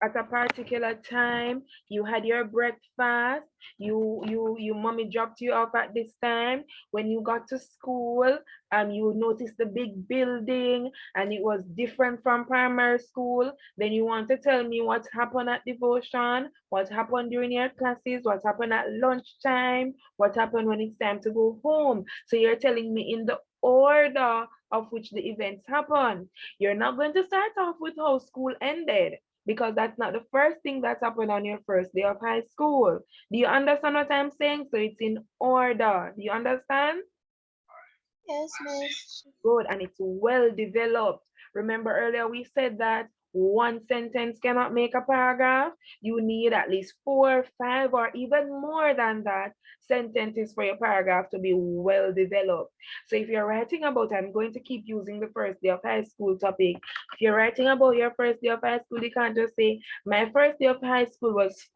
at a particular time, you had your breakfast, you mommy dropped you off at this time. When you got to school, you noticed the big building and it was different from primary school. Then you want to tell me what happened at devotion, what happened during your classes, what happened at lunchtime, what happened when it's time to go home. So you're telling me in the order of which the events happen. You're not going to start off with how school ended, because that's not the first thing that happened on your first day of high school. Do you understand what I'm saying? So it's in order. Do you understand? Yes, Miss. Good, and it's well developed. Remember earlier we said that one sentence cannot make a paragraph. You need at least 4, 5, or even more than that sentences for your paragraph to be well developed. So if you're writing about, I'm going to keep using the first day of high school topic. If you're writing about your first day of high school, you can't just say my first day of high school was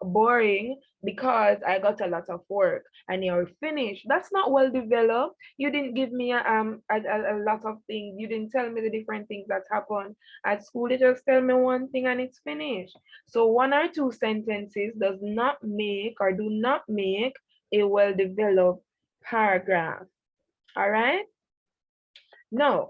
boring because I got a lot of work and you're finished. That's not well developed. You didn't give me a lot of things. You didn't tell me the different things that happen at school. You just tell me one thing and it's finished. So one or two sentences does not make or do not make a well developed paragraph. All right. Now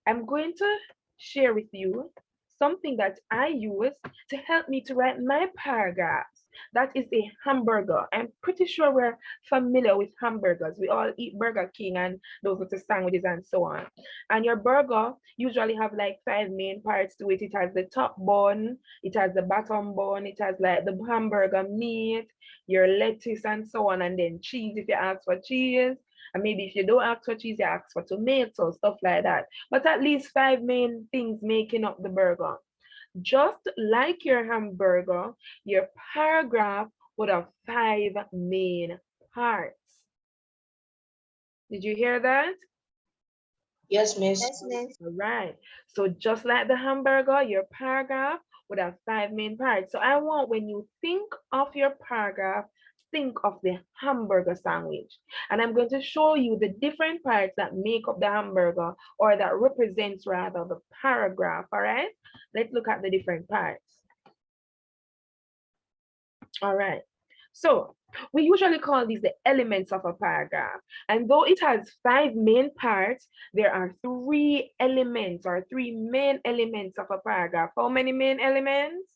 I'm going to share with you something that I use to help me to write my paragraphs. That is a hamburger. I'm pretty sure we're familiar with hamburgers. We all eat Burger King and those with the sandwiches and so on. And your burger usually have like 5 main parts to it. It has the top bun, it has the bottom bun, it has like the hamburger meat, your lettuce and so on, and then cheese if you ask for cheese. And maybe if you don't ask for cheese, you ask for tomato, stuff like that. But at least 5 main things making up the burger. Just like your hamburger, your paragraph would have 5 main parts. Did you hear that? Yes, Miss. Yes, Miss. All right. So just like the hamburger, your paragraph would have 5 main parts. So I want when you think of your paragraph, think of the hamburger sandwich. And I'm going to show you the different parts that make up the hamburger or that represents rather the paragraph. All right. Let's look at the different parts. All right. So we usually call these the elements of a paragraph. And though it has 5 main parts, there are 3 elements or 3 main elements of a paragraph. How many main elements?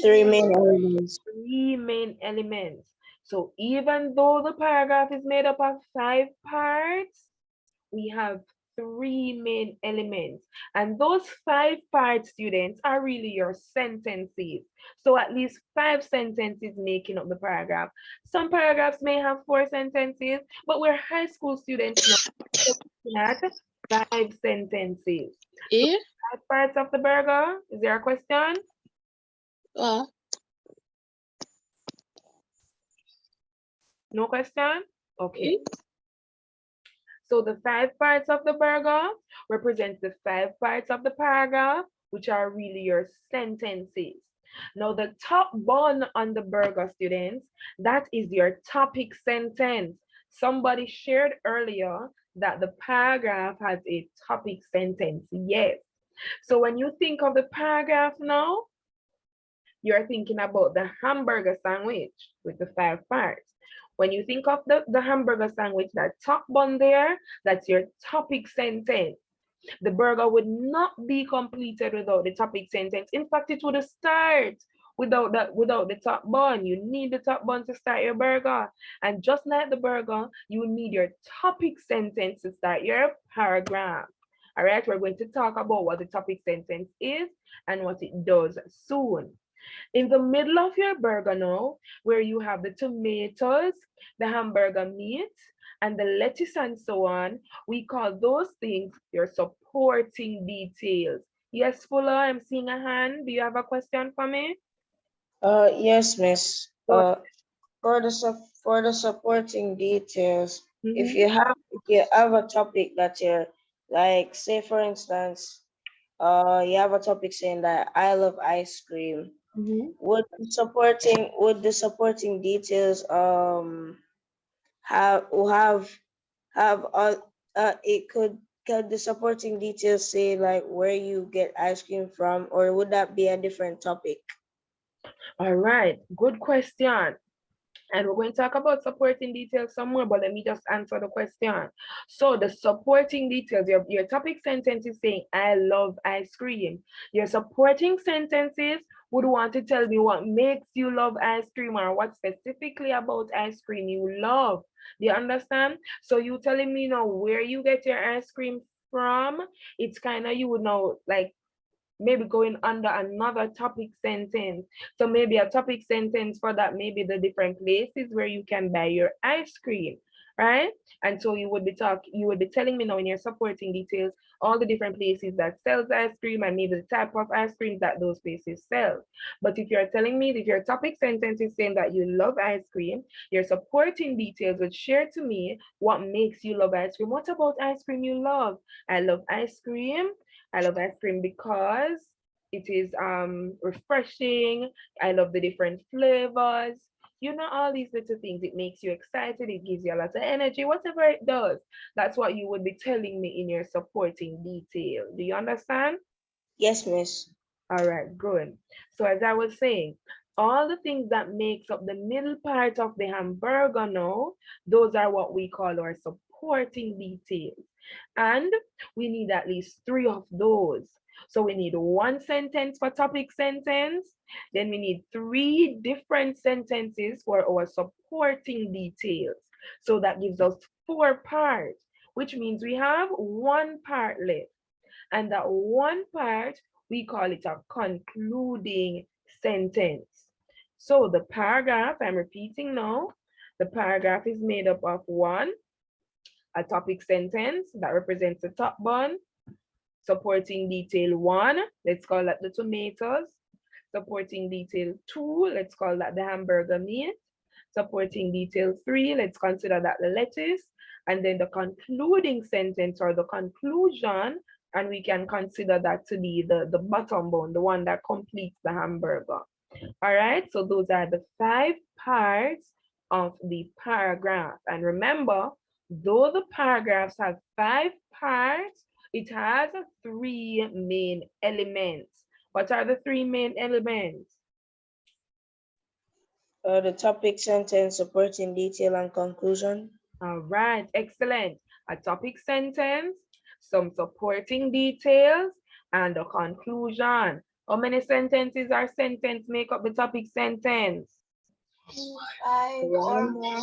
Three main elements. 3 main elements. So even though the paragraph is made up of 5 parts, we have 3 main elements. And those 5 parts, students, are really your sentences. So at least 5 sentences making up the paragraph. Some paragraphs may have 4 sentences, but we're high school students now. Looking at 5 sentences. So Eh? 5 parts of the burger. Is there a question? Uh, No question? Okay. So the 5 parts of the burger represents the 5 parts of the paragraph, which are really your sentences. Now the top bun on the burger, students, that is your topic sentence. Somebody shared earlier that the paragraph has a topic sentence. Yes. So when you think of the paragraph now, you're thinking about the hamburger sandwich with the 5 parts. When you think of the hamburger sandwich, that top bun there, that's your topic sentence. The burger would not be completed without the topic sentence. In fact, it would start without the top bun. You need the top bun to start your burger. And just like the burger, you need your topic sentence to start your paragraph. All right, we're going to talk about what the topic sentence is and what it does soon. In the middle of your burger now, where you have the tomatoes, the hamburger meat, and the lettuce and so on, we call those things your supporting details. Yes, Fuller, I'm seeing a hand. Do you have a question for me? Yes, Miss. Go For the supporting details, ahead. if you have a topic that you're like, say for instance, you have a topic saying that I love ice cream. Mm-hmm. Would the supporting details have will have it could can the supporting details say like where you get ice cream from, or would that be a different topic? All right, good question. And we're going to talk about supporting details some more, but let me just answer the question. So the supporting details, your topic sentence is saying, I love ice cream. Your supporting sentences would want to tell me what makes you love ice cream or what specifically about ice cream you love. Do you understand? So you telling me now where you get your ice cream from, it's kind of, you would know, like maybe going under another topic sentence. So maybe a topic sentence for that, maybe the different places where you can buy your ice cream, right? And so you would be telling me now in your supporting details all the different places that sells ice cream and maybe the type of ice cream that those places sell. But if you're telling me, if your topic sentence is saying that you love ice cream, your supporting details would share to me what makes you love ice cream. What about ice cream you love? I love ice cream. I love ice cream because it is refreshing. I love the different flavors. You know, all these little things. It makes you excited. It gives you a lot of energy. Whatever it does, that's what you would be telling me in your supporting detail. Do you understand? Yes, miss. All right, good. So as I was saying, all the things that makes up the middle part of the hamburger now, those are what we call our supporting details. And we need at least 3 of those. So we need one sentence for topic sentence. Then we need 3 different sentences for our supporting details. So that gives us 4 parts, which means we have 1 part left. And that one part, we call it a concluding sentence. So the paragraph, I'm repeating now, the paragraph is made up of 1, a topic sentence that represents the top bun, supporting detail 1, let's call that the tomatoes, supporting detail 2, let's call that the hamburger meat, supporting detail 3, let's consider that the lettuce, and then the concluding sentence or the conclusion, and we can consider that to be the bottom bone, the one that completes the hamburger. All right, so those are the 5 parts of the paragraph. And remember, though the paragraphs have 5 parts, it has 3 main elements. What are the 3 main elements? The topic sentence, supporting detail, and conclusion. All right, excellent. A topic sentence, some supporting details, and a conclusion. How many sentences or sentence make up the topic sentence? 5 or 1. more.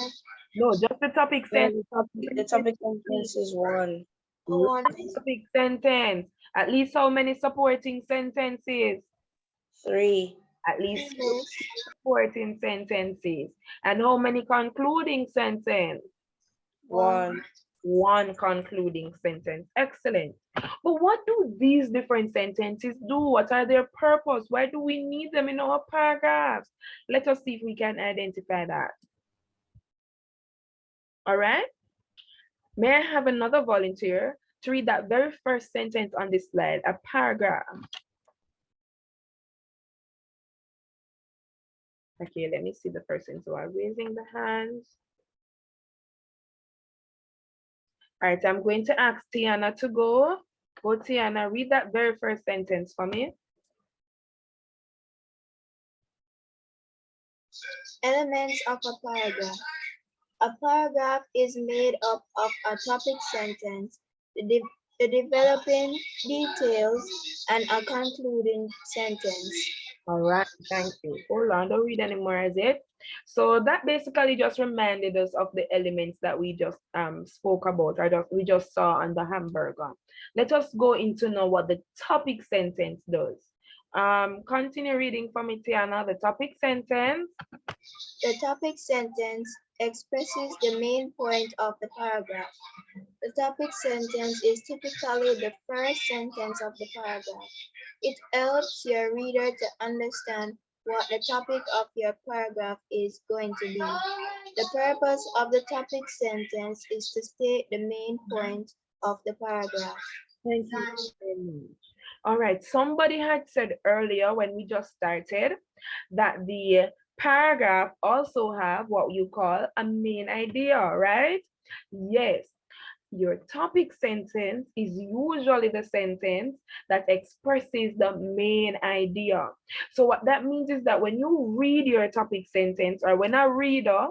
No, just the topic No, sentence. the topic sentence is 1. One. Topic sentence. At least how many supporting sentences? 3. At least 3 Yes. supporting sentences. And how many concluding sentences? 1. 1 concluding sentence. Excellent. But what do these different sentences do? What are their purpose? Why do we need them in our paragraphs? Let us see if we can identify that. All right. May I have another volunteer to read that very first sentence on this slide, a paragraph? Okay, let me see the persons who are raising the hands. All right, I'm going to ask Tiana to go. Go, Tiana, read that very first sentence for me. Elements of a paragraph. A paragraph is made up of a topic sentence, the developing details, and a concluding sentence. All right, thank you. Hold on, don't read anymore, is it? So that basically just reminded us of the elements that we just spoke about, or we just saw on the hamburger. Let us go into now what the topic sentence does. Continue reading for me, Tiana, the topic sentence. The topic sentence expresses the main point of the paragraph. The topic sentence is typically the first sentence of the paragraph. It helps your reader to understand what the topic of your paragraph is going to be. The purpose of the topic sentence is to state the main point of the paragraph. Thank you very much. All right, somebody had said earlier when we just started that the paragraph also have what you call a main idea, right? Yes. Your topic sentence is usually the sentence that expresses the main idea. So what that means is that when you read your topic sentence, or when a reader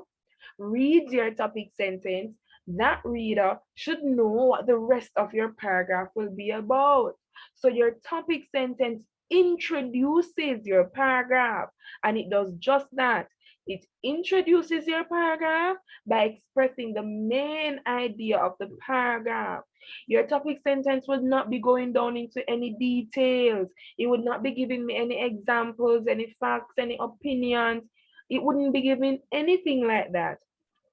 reads your topic sentence, that reader should know what the rest of your paragraph will be about. So your topic sentence introduces your paragraph, and it does just that. It introduces your paragraph by expressing the main idea of the paragraph. Your topic sentence would not be going down into any details. It would not be giving me any examples, any facts, any opinions. It wouldn't be giving anything like that.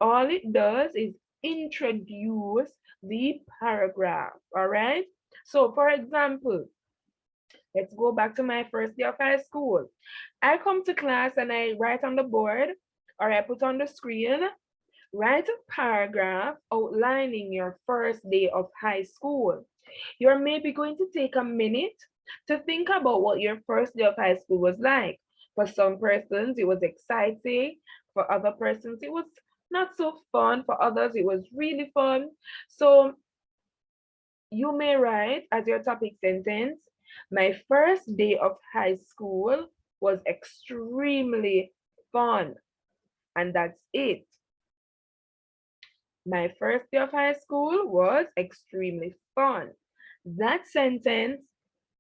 All it does is introduce the paragraph, all right? So for example, let's go back to my first day of high school. I come to class and I write on the board, or I put on the screen, write a paragraph outlining your first day of high school. You're maybe going to take a minute to think about what your first day of high school was like. For some persons, it was exciting. For other persons, it was not so fun. For others, it was really fun. So you may write as your topic sentence, my first day of high school was extremely fun. And that's it. My first day of high school was extremely fun. That sentence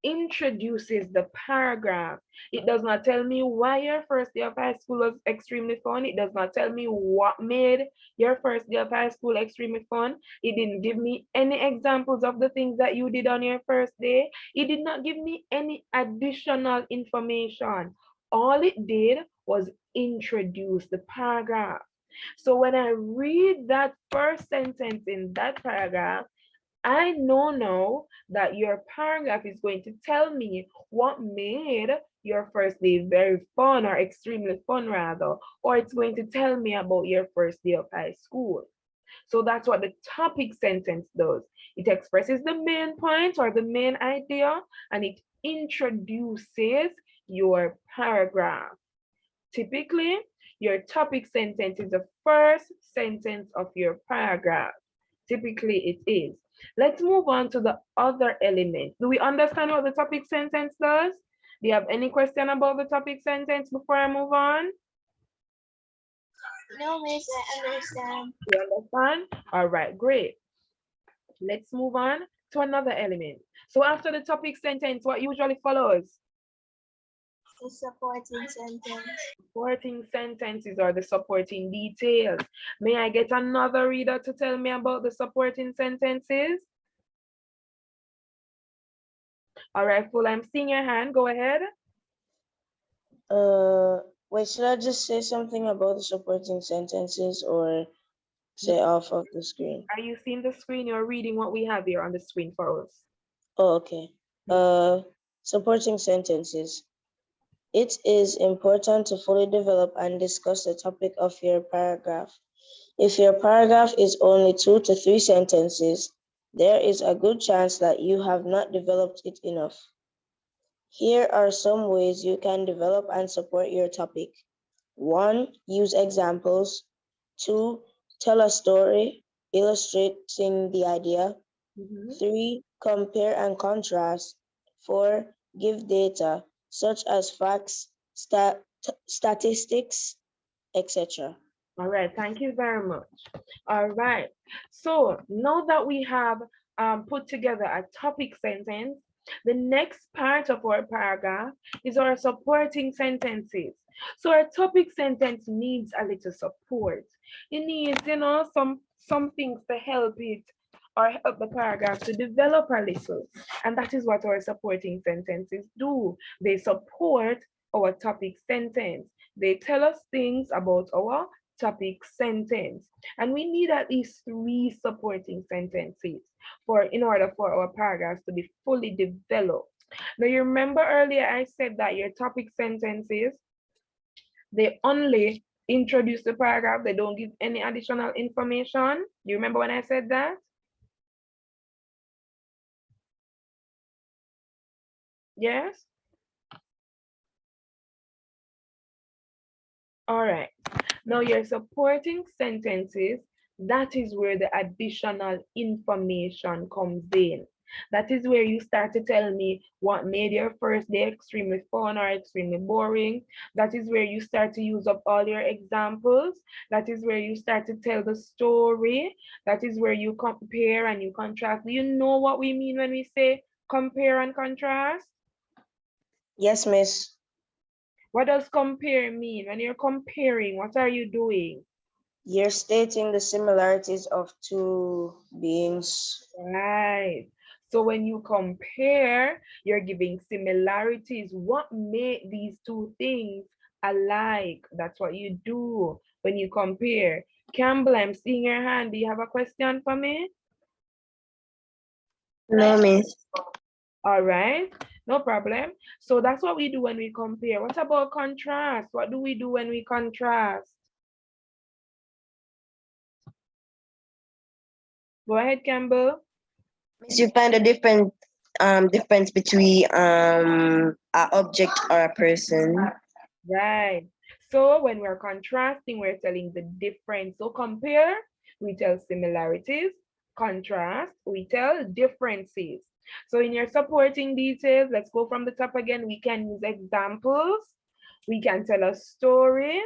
introduces the paragraph. It does not tell me why your first day of high school was extremely fun. It does not tell me what made your first day of high school extremely fun. It didn't give me any examples of the things that you did on your first day. It did not give me any additional information. All it did was introduce the paragraph. So when I read that first sentence in that paragraph, I know now that your paragraph is going to tell me what made your first day very fun, or extremely fun rather, or it's going to tell me about your first day of high school. So that's what the topic sentence does. It expresses the main point or the main idea, and it introduces your paragraph. Typically, your topic sentence is the first sentence of your paragraph. Typically, it is. Let's move on to the other element. Do we understand what the topic sentence does? Do you have any question about the topic sentence before I move on? No, Miss, I understand. You understand? All right, great. Let's move on to another element. So after the topic sentence, what usually follows? The supporting sentence. Supporting sentences or the supporting details. May I get another reader to tell me about the supporting sentences? All right, Full, I'm seeing your hand. Go ahead. Wait, should I just say something about the supporting sentences or say off of the screen? Are you seeing the screen? You're reading what we have here on the screen for us. Oh, okay. Supporting sentences. It is important to fully develop and discuss the topic of your paragraph. If your paragraph is only 2 to 3 sentences, there is a good chance that you have not developed it enough. Here are some ways you can develop and support your topic. 1. Use examples. 2. Tell a story illustrating the idea. 3. Compare and contrast. 4. Give data, such as facts, statistics, etc. All right, thank you very much. All right, so now that we have put together a topic sentence, the next part of our paragraph is our supporting sentences. So our topic sentence needs a little support. It needs, some things to help it or help the paragraph to develop a little. And that is what our supporting sentences do. They support our topic sentence. They tell us things about our topic sentence. And we need at least 3 supporting sentences in order for our paragraphs to be fully developed. Now you remember earlier I said that your topic sentences, they only introduce the paragraph, they don't give any additional information. You remember when I said that? Yes? All right. Now your supporting sentences, That is where the additional information comes in. That is where you start to tell me what made your first day extremely fun or extremely boring. That is where you start to use up all your examples. That is where you start to tell the story. That is where you compare and you contrast. Do you know what we mean when we say compare and contrast? Yes, Miss. What does compare mean? When you're comparing, what are you doing? You're stating the similarities of two beings. Right. So when you compare, you're giving similarities. What made these two things alike? That's what you do when you compare. Campbell, I'm seeing your hand. Do you have a question for me? No, Miss. All right, no problem. So that's what we do when we compare. What about contrast? What do we do when we contrast? Go ahead, Campbell. Miss, you find a difference between a object or a person. Right. So when we're contrasting, we're telling the difference. So compare, we tell similarities. Contrast, we tell differences. So in your supporting details, let's go from the top again. We can use examples. We can tell a story.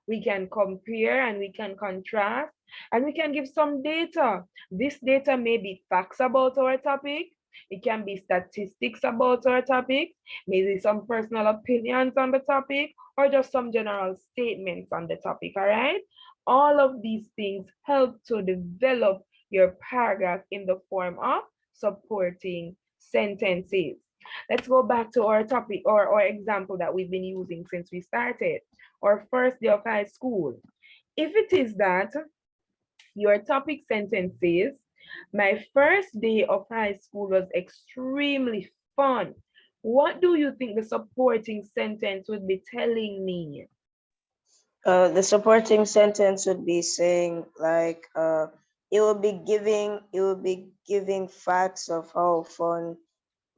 We can compare and we can contrast. And we can give some data. This data may be facts about our topic. It can be statistics about our topic, maybe some personal opinions on the topic, or just some general statements on the topic, all right? All of these things help to develop your paragraph in the form of supporting sentences. Let's go back to our topic or our example that we've been using since we started, our first day of high school. If it is that your topic sentence says, my first day of high school was extremely fun. What do you think the supporting sentence would be telling me? The supporting sentence would be saying like it will be giving facts of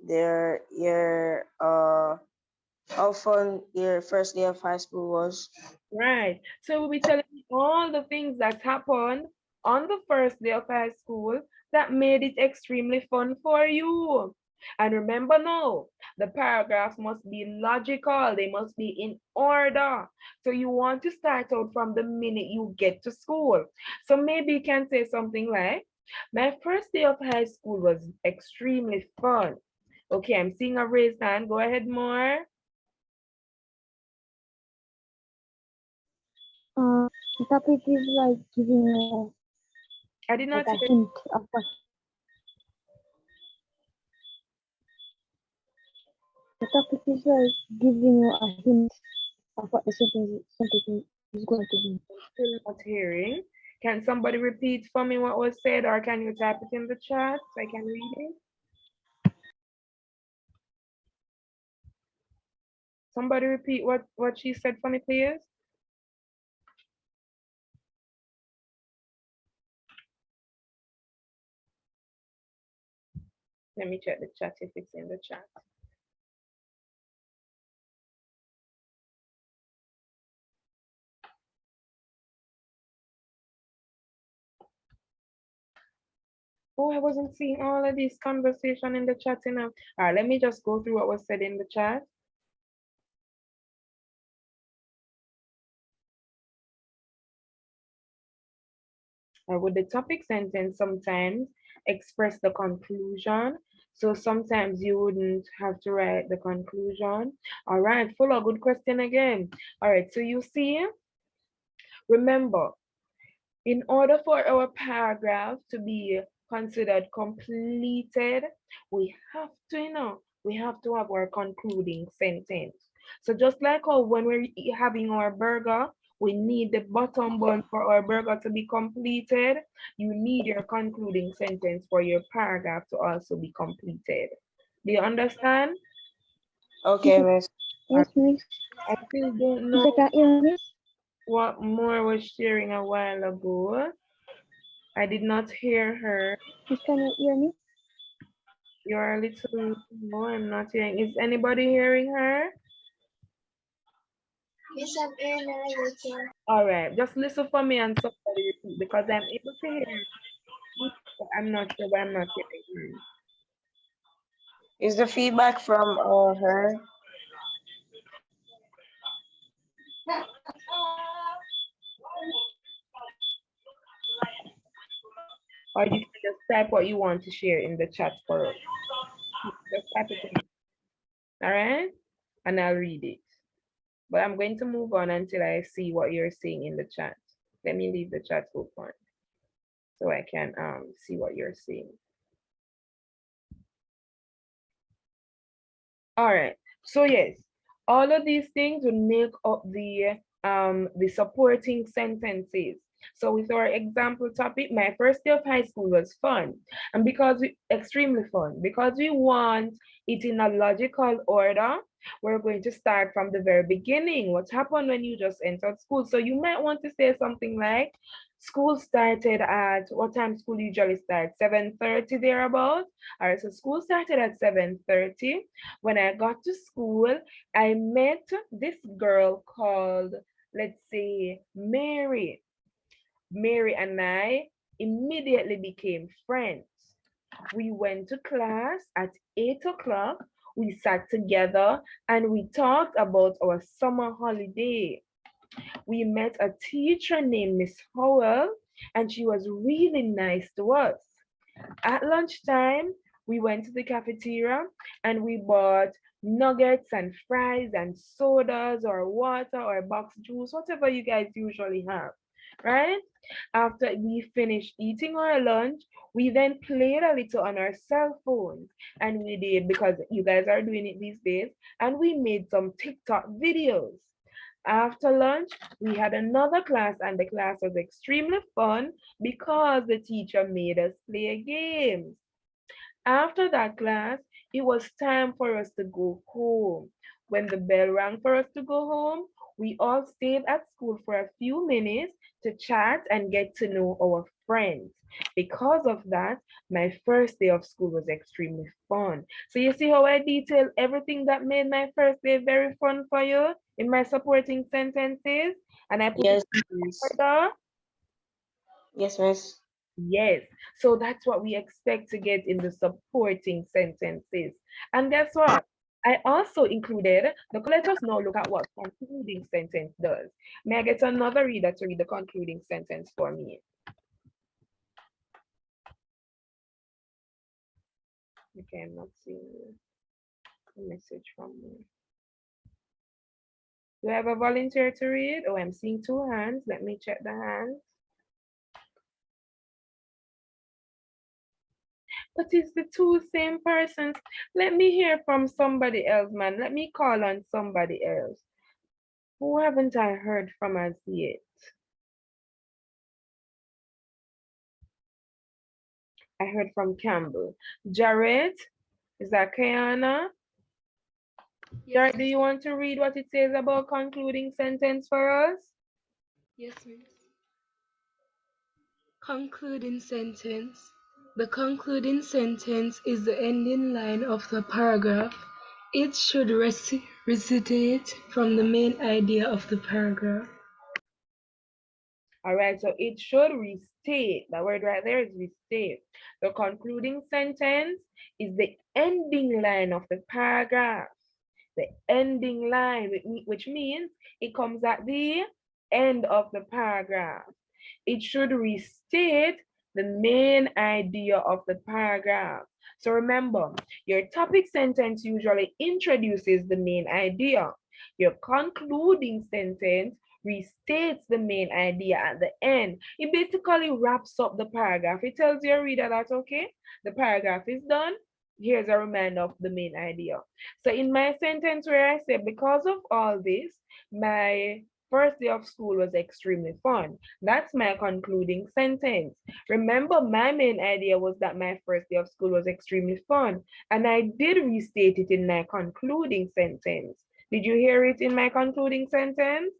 their your how fun your first day of high school was. Right. So we'll be telling you all the things that happened on the first day of high school that made it extremely fun for you. And remember now, the paragraphs must be logical, they must be in order. So you want to start out from the minute you get to school. So maybe you can say something like, my first day of high school was extremely fun. Okay, I'm seeing a raised hand. Go ahead, more. The topic is like giving I did like not a hear. hint of what the topic is like giving you a hint of what the sentence is going to be. Still not hearing. Can somebody repeat for me what was said, or can you type it in the chat so I can read it? Somebody repeat what she said for me, please. Let me check the chat if it's in the chat. Oh, I wasn't seeing all of this conversation in the chat enough. All right, let me just go through what was said in the chat. With the topic sentence sometimes express the conclusion. So sometimes you wouldn't have to write the conclusion. All right, full of good question again. All right, so you see, remember, in order for our paragraph to be considered completed, we have to, we have to have our concluding sentence. So just like how when we're having our burger, we need the bottom bun for our burger to be completed. You need your concluding sentence for your paragraph to also be completed. Do you understand? Okay, Miss. Yes, Miss. I still don't Miss, know I can hear Miss. what Moore was sharing a while ago. I did not hear her. Miss, can you hear me? You're a little, no, I'm not hearing. Is anybody hearing her? Miss, I'm here now, you can. All right, just listen for me and somebody repeat because I'm able to hear you, but I'm not sure why I'm not hearing you. Is the feedback from her? Or you can just type what you want to share in the chat for us. Just type it in. All right, and I'll read it. But I'm going to move on until I see what you're saying in the chat. Let me leave the chat open so I can see what you're saying. All right. So yes, all of these things will make up the supporting sentences. So with our example topic, my first day of high school was fun. And because we extremely fun, because we want it in a logical order, we're going to start from the very beginning. What happened when you just entered school? So you might want to say something like, school started at what time school usually starts? 7:30 thereabout. All right, so school started at 7:30. When I got to school, I met this girl called, let's say, Mary. Mary and I immediately became friends. We went to class at 8 o'clock. We sat together and we talked about our summer holiday. We met a teacher named Miss Howell, and she was really nice to us. At lunchtime, we went to the cafeteria and we bought nuggets and fries and sodas or water or box juice, whatever you guys usually have, right? After we finished eating our lunch, we then played a little on our cell phones. And we did, because you guys are doing it these days, and we made some TikTok videos. After lunch, we had another class, and the class was extremely fun because the teacher made us play games. After that class, it was time for us to go home. When the bell rang for us to go home, we all stayed at school for a few minutes to chat and get to know our friends. Because of that, my first day of school was extremely fun. So you see how I detailed everything that made my first day very fun for you in my supporting sentences? And I put it Yes, in miss. order. Yes, miss. Yes. So that's what we expect to get in the supporting sentences. And guess what? I also included let us now look at what concluding sentence does. May I get another reader to read the concluding sentence for me? Okay, I'm not seeing a message from me. Do I have a volunteer to read? Oh, I'm seeing two hands. Let me check the hands. But it's the two same persons. Let me hear from somebody else, man. Let me call on somebody else. Who haven't I heard from as yet? I heard from Campbell. Jared, is that Kayana? Yes, Jared, do you want to read what it says about concluding sentence for us? yes, miss. Concluding sentence. The concluding sentence is the ending line of the paragraph. It should recitate from the main idea of the paragraph. All right, so it should restate. That word right there is restate. The concluding sentence is the ending line of the paragraph. The ending line, which means it comes at the end of the paragraph. It should restate the main idea of the paragraph. So remember, your topic sentence usually introduces the main idea. Your concluding sentence restates the main idea at the end. It basically wraps up the paragraph. It tells your reader that, okay, the paragraph is done. Here's a reminder of the main idea. So in my sentence where I say, because of all this, my first day of school was extremely fun. That's my concluding sentence. Remember, my main idea was that my first day of school was extremely fun, and I did restate it in my concluding sentence. Did you hear it in my concluding sentence?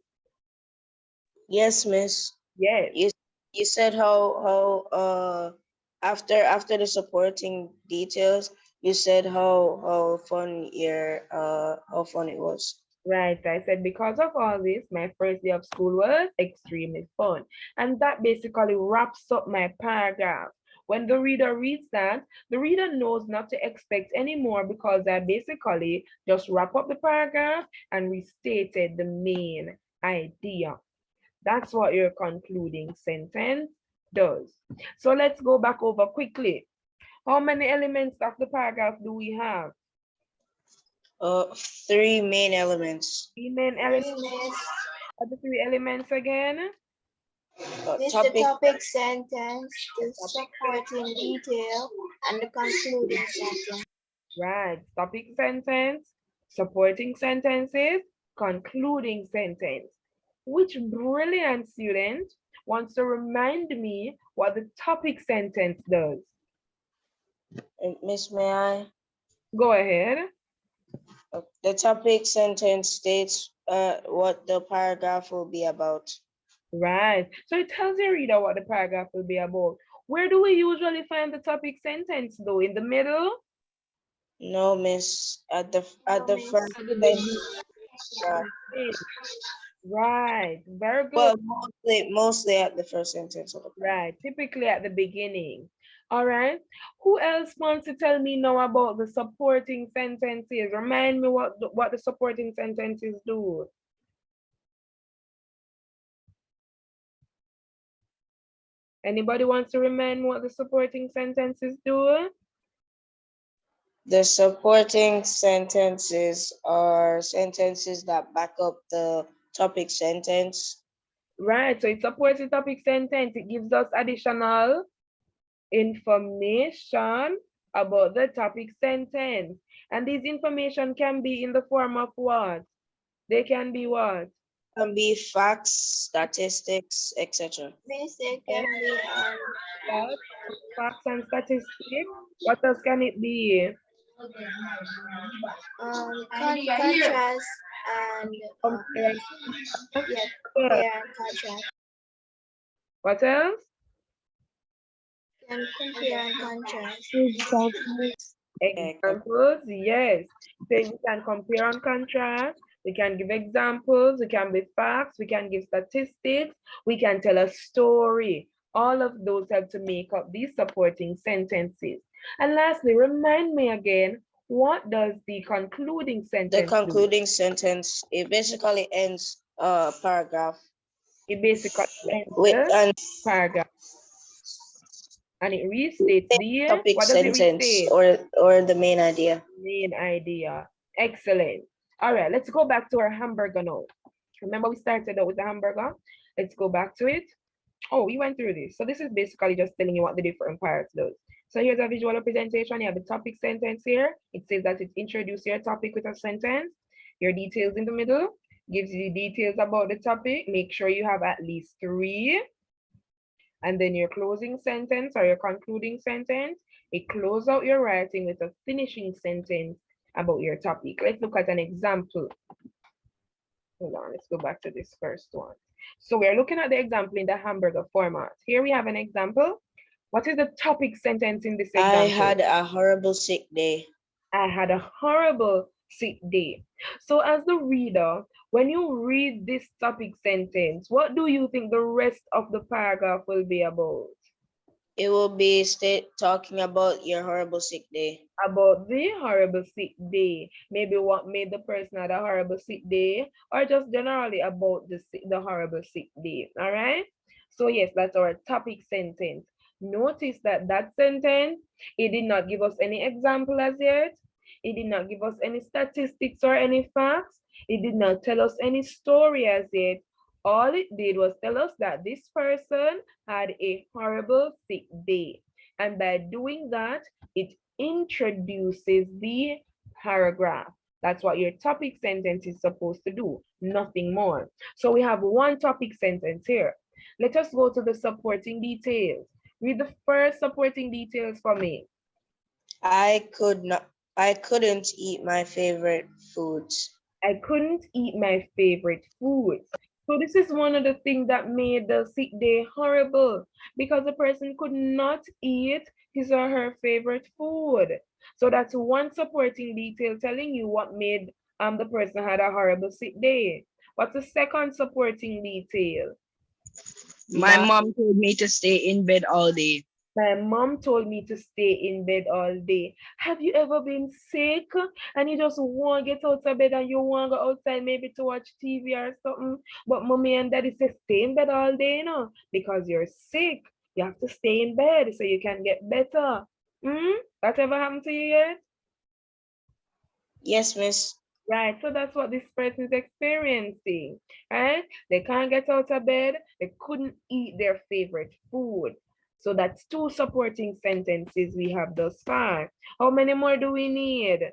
Yes, miss. Yes. You said how after the supporting details, you said how fun your how fun it was. Right. I said, because of all this, my first day of school was extremely fun. And that basically wraps up my paragraph. When the reader reads that, the reader knows not to expect any more because I basically just wrap up the paragraph and restated the main idea. That's what your concluding sentence does. So let's go back over quickly. How many elements of the paragraph do we have? Three main elements. Three main elements. What are the three elements again? This the topic sentence, the supporting detail, and the concluding sentence. Right. Topic sentence, supporting sentences, concluding sentence. Which brilliant student wants to remind me what the topic sentence does? Miss, may I? Go ahead. The topic sentence states what the paragraph will be about. Right. So it tells the reader what the paragraph will be about. Where do we usually find the topic sentence though? In the middle? No, miss. At the miss. first At the sentence. Right. Very good. Well, mostly at the first sentence of the paragraph. Right. Typically at the beginning. All right. Who else wants to tell me now about the supporting sentences? Remind me what the supporting sentences do. Anybody wants to remind me what the supporting sentences do? The supporting sentences are sentences that back up the topic sentence. Right. So it supports the topic sentence. It gives us additional information about the topic sentence. And these information can be in the form of what? They can be what? Can be facts, statistics, etc. Miss, it can be What? Facts and statistics. What else can it be? contrast and Compare. yeah, compare and contrast. What else? And compare and contrast. Examples, yes. So we can compare and contrast. We can give examples. We can be facts. We can give statistics. We can tell a story. All of those help to make up these supporting sentences. And lastly, remind me again, what does the concluding sentence The concluding sentence, it basically ends a paragraph. It basically ends With the paragraph. And it restates the topic what does it sentence restate? or the main idea. Main idea. Excellent. All right, let's go back to our hamburger now. Remember we started out with the hamburger? Let's go back to it. Oh, we went through this. So this is basically just telling you what the different parts does. So here's a visual representation. You have the topic sentence here. It says that it introduces your topic with a sentence. Your details in the middle gives you details about the topic. Make sure you have at least 3. And then your closing sentence or your concluding sentence, it close out your writing with a finishing sentence about your topic. Let's look at an example. Hold on, let's go back to this first one. So we're looking at the example in the hamburger format. Here we have an example. What is the topic sentence in this example? I had a horrible sick day. I had a horrible sick day. So as the reader, when you read this topic sentence, what do you think the rest of the paragraph will be about? It will be talking about your horrible sick day. About the horrible sick day. Maybe what made the person had a horrible sick day, or just generally about the horrible sick day. All right. So yes, that's our topic sentence. Notice that that sentence, it did not give us any example as yet. It did not give us any statistics or any facts. It did not tell us any story as yet. All it did was tell us that this person had a horrible sick day. And by doing that, it introduces the paragraph. That's what your topic sentence is supposed to do, nothing more. So we have one topic sentence here. Let us go to the supporting details. Read the first supporting details for me. I couldn't eat my favorite foods. I couldn't eat my favorite foods. So this is one of the things that made the sick day horrible, because the person could not eat his or her favorite food. So that's one supporting detail telling you what made the person had a horrible sick day. What's the second supporting detail? My mom told me to stay in bed all day. My mom told me to stay in bed all day. Have you ever been sick and you just want to get out of bed and you want to go outside maybe to watch TV or something? But mommy and daddy say stay in bed all day, because you're sick. You have to stay in bed so you can get better. That ever happened to you yet? Yes, miss. Right, so that's what this person is experiencing, right? They can't get out of bed, they couldn't eat their favorite food. So that's two supporting sentences we have thus far. How many more do we need?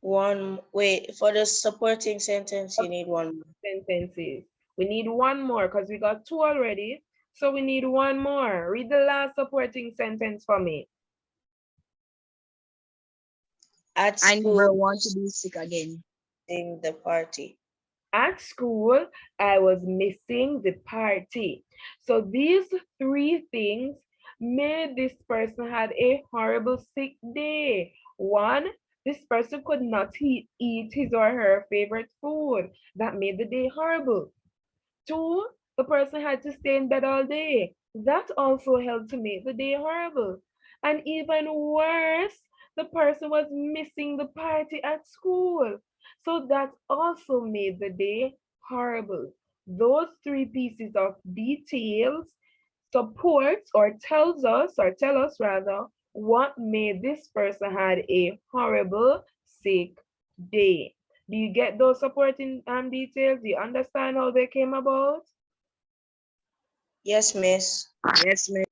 Wait, for the supporting sentence, you need one more. Sentences. We need one more because we got two already. So we need one more. Read the last supporting sentence for me. At I school, never want to be sick again. in the party. At school, I was missing the party. So these three things made this person had a horrible sick day. One, this person could not eat his or her favorite food. That made the day horrible. Two, the person had to stay in bed all day. That also helped to make the day horrible. And even worse, the person was missing the party at school. So that also made the day horrible. Those three pieces of details supports or tells us, or tell us rather, what made this person had a horrible sick day. Do you get those supporting details? Do you understand how they came about? Yes, miss. Yes, ma'am.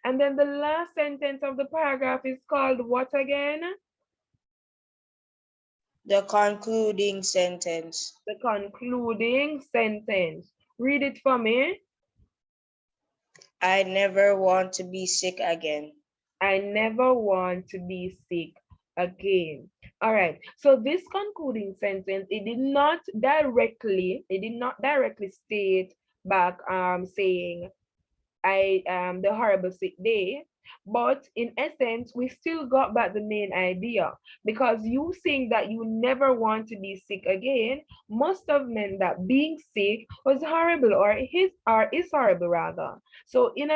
And then the last sentence of the paragraph is called what again? The concluding sentence. The concluding sentence. Read it for me. I never want to be sick again. I never want to be sick again. All right. So this concluding sentence, it did not directly state back saying the horrible sick day, but in essence we still got back the main idea, because you saying that you never want to be sick again must have meant that being sick was horrible, or is horrible rather. So in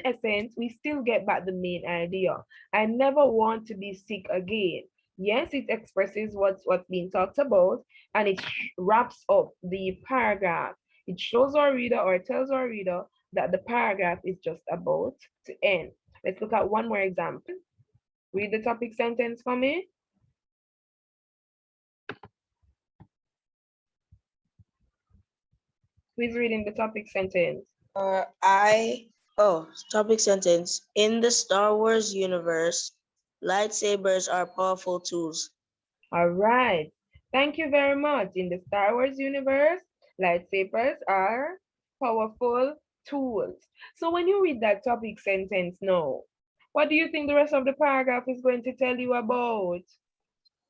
essence we still get back the main idea. I never want to be sick again. Yes, it expresses what's being talked about, and it wraps up the paragraph. It shows our reader, or tells our reader, that the paragraph is just about to end. Let's look at one more example. Read the topic sentence for me. Who's reading the topic sentence? Topic sentence. In the Star Wars universe, lightsabers are powerful tools. All right. Thank you very much. In the Star Wars universe, lightsabers are powerful tools. So when you read that topic sentence now, what do you think the rest of the paragraph is going to tell you about?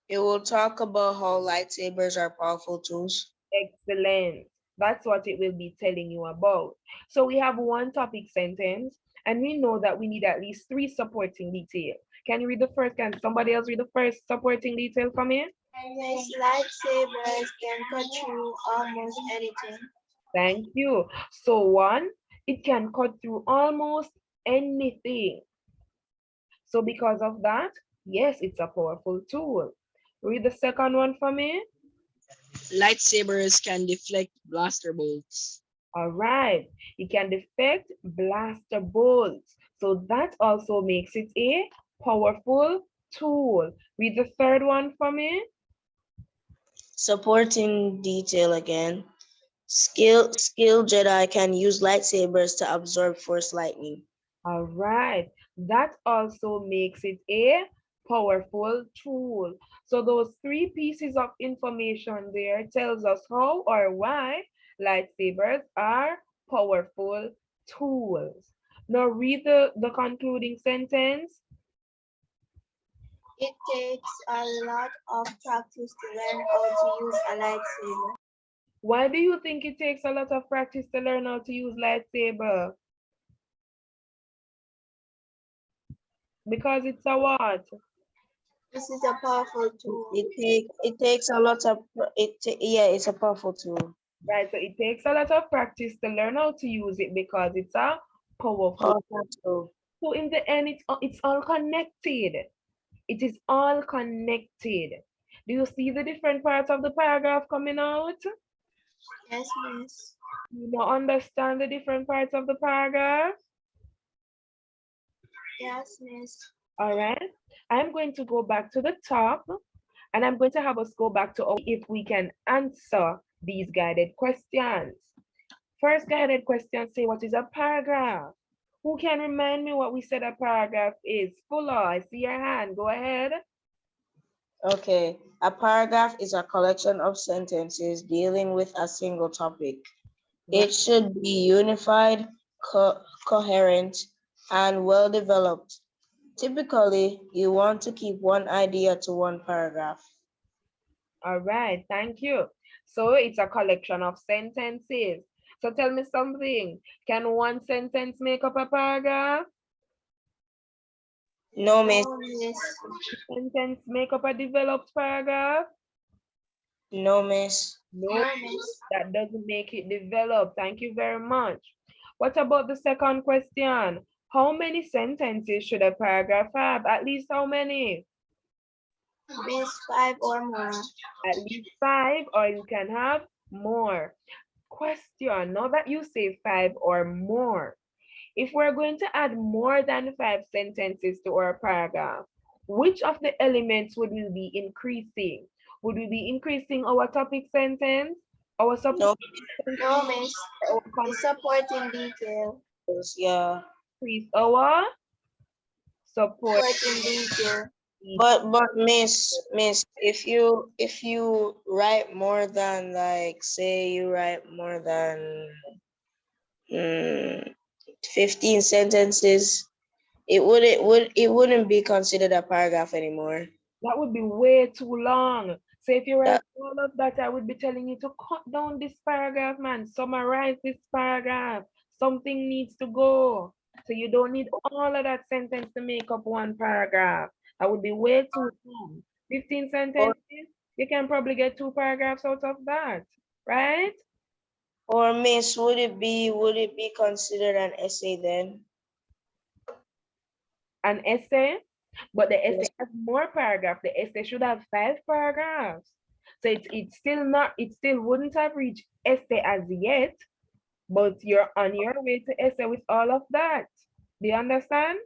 It will talk about how lightsabers are powerful tools. Excellent. That's what it will be telling you about. So we have one topic sentence, and we know that we need at least three supporting details. Can you read the first? Can somebody else read the first supporting detail for me? Yes, lightsabers can cut through almost anything. Thank you. So one, it can cut through almost anything. So because of that, yes, it's a powerful tool. Read the second one for me. Lightsabers can deflect blaster bolts. All right, it can deflect blaster bolts. So that also makes it a powerful tool. Read the third one for me. Supporting detail again. Skilled Jedi can use lightsabers to absorb force lightning. All right, that also makes it a powerful tool. So those three pieces of information there tells us how or why lightsabers are powerful tools. Now read the concluding sentence. It takes a lot of practice to learn how to use a lightsaber. Why do you think it takes a lot of practice to learn how to use lightsaber? Because it's a what? This is a powerful tool. It takes a lot of it's a powerful tool. Right, so it takes a lot of practice to learn how to use it because it's a powerful. Tool. So in the end, it's all connected. It is all connected. Do you see the different parts of the paragraph coming out? Yes, miss. You now understand the different parts of the paragraph? Yes, miss. All right. I'm going to go back to the top and I'm going to have us go back to if we can answer these guided questions. First guided question, say what is a paragraph? Who can remind me what we said a paragraph is? Fuller, I see your hand. Go ahead. Okay, a paragraph is a collection of sentences dealing with a single topic. It should be unified, coherent, and well developed. Typically, you want to keep one idea to one paragraph. All right, thank you. So it's a collection of sentences. So tell me something. Can one sentence make up a paragraph? No, miss. No, miss. Sentence make up a developed paragraph? No, miss. No, No, miss. that doesn't make it developed. Thank you very much. What about the second question? How many sentences should a paragraph have? At least how many? Miss 5 or more. At least 5, or you can have more. Question, now that you say 5 or more, if we're going to add more than 5 sentences to our paragraph, which of the elements would we be increasing? Would we be increasing our topic sentence, our supporting sentence, No, miss. or The supporting detail. Yeah. increase our support? Supporting detail. But miss, if you write more than, like, say you write more than 15 sentences, it wouldn't be considered a paragraph anymore. That would be way too long. So if you write all of that, I would be telling you to cut down this paragraph, man. Summarize this paragraph. Something needs to go. So you don't need all of that sentence to make up one paragraph. That would be way too long. 15 sentences, you can probably get 2 paragraphs out of that, right? Or miss, would it be considered an essay then? An essay, but the essay Yes. has more paragraphs. The essay should have 5 paragraphs. So it's still not, it still wouldn't have reached essay as yet, but you're on your way to essay with all of that. Do you understand?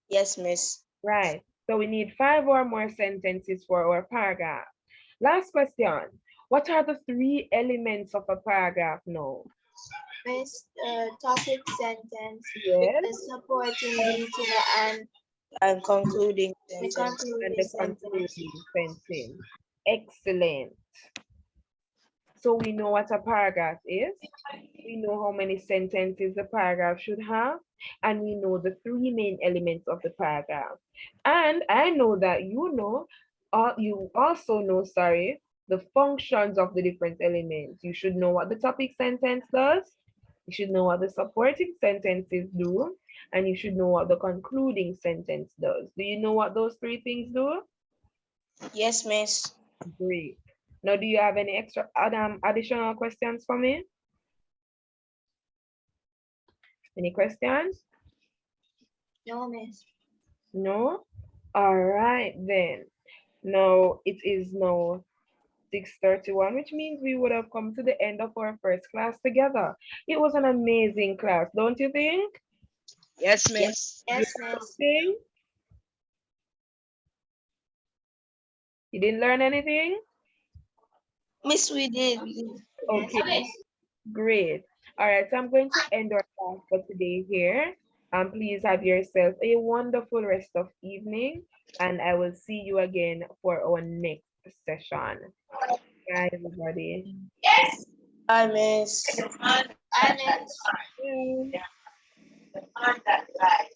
Yes, miss. Right. So we need 5 or more sentences for our paragraph. Last question. What are the 3 elements of a paragraph now? Miss topic sentence. Yes. The supporting detail And concluding the sentence. And concluding the sentence. concluding sentence. Excellent. So we know what a paragraph is. We know how many sentences the paragraph should have, and we know the 3 main elements of the paragraph. And I know that you also know, sorry, the functions of the different elements. You should know what the topic sentence does. You should know what the supporting sentences do, and you should know what the concluding sentence does. Do you know what those 3 things do? Yes, miss. Great. Now, do you have any extra additional questions for me? Any questions? No, miss. No? All right then. Now it is now 6:31, which means we would have come to the end of our first class together. It was an amazing class, don't you think? Yes, miss. Yes, miss. Thing? You didn't learn anything? Miss, we did. Okay, Yes, great. All right, so I'm going to end our class for today here. Please have yourself a wonderful rest of evening, and I will see you again for our next session. Bye, everybody. Bye, miss. I miss. Bye.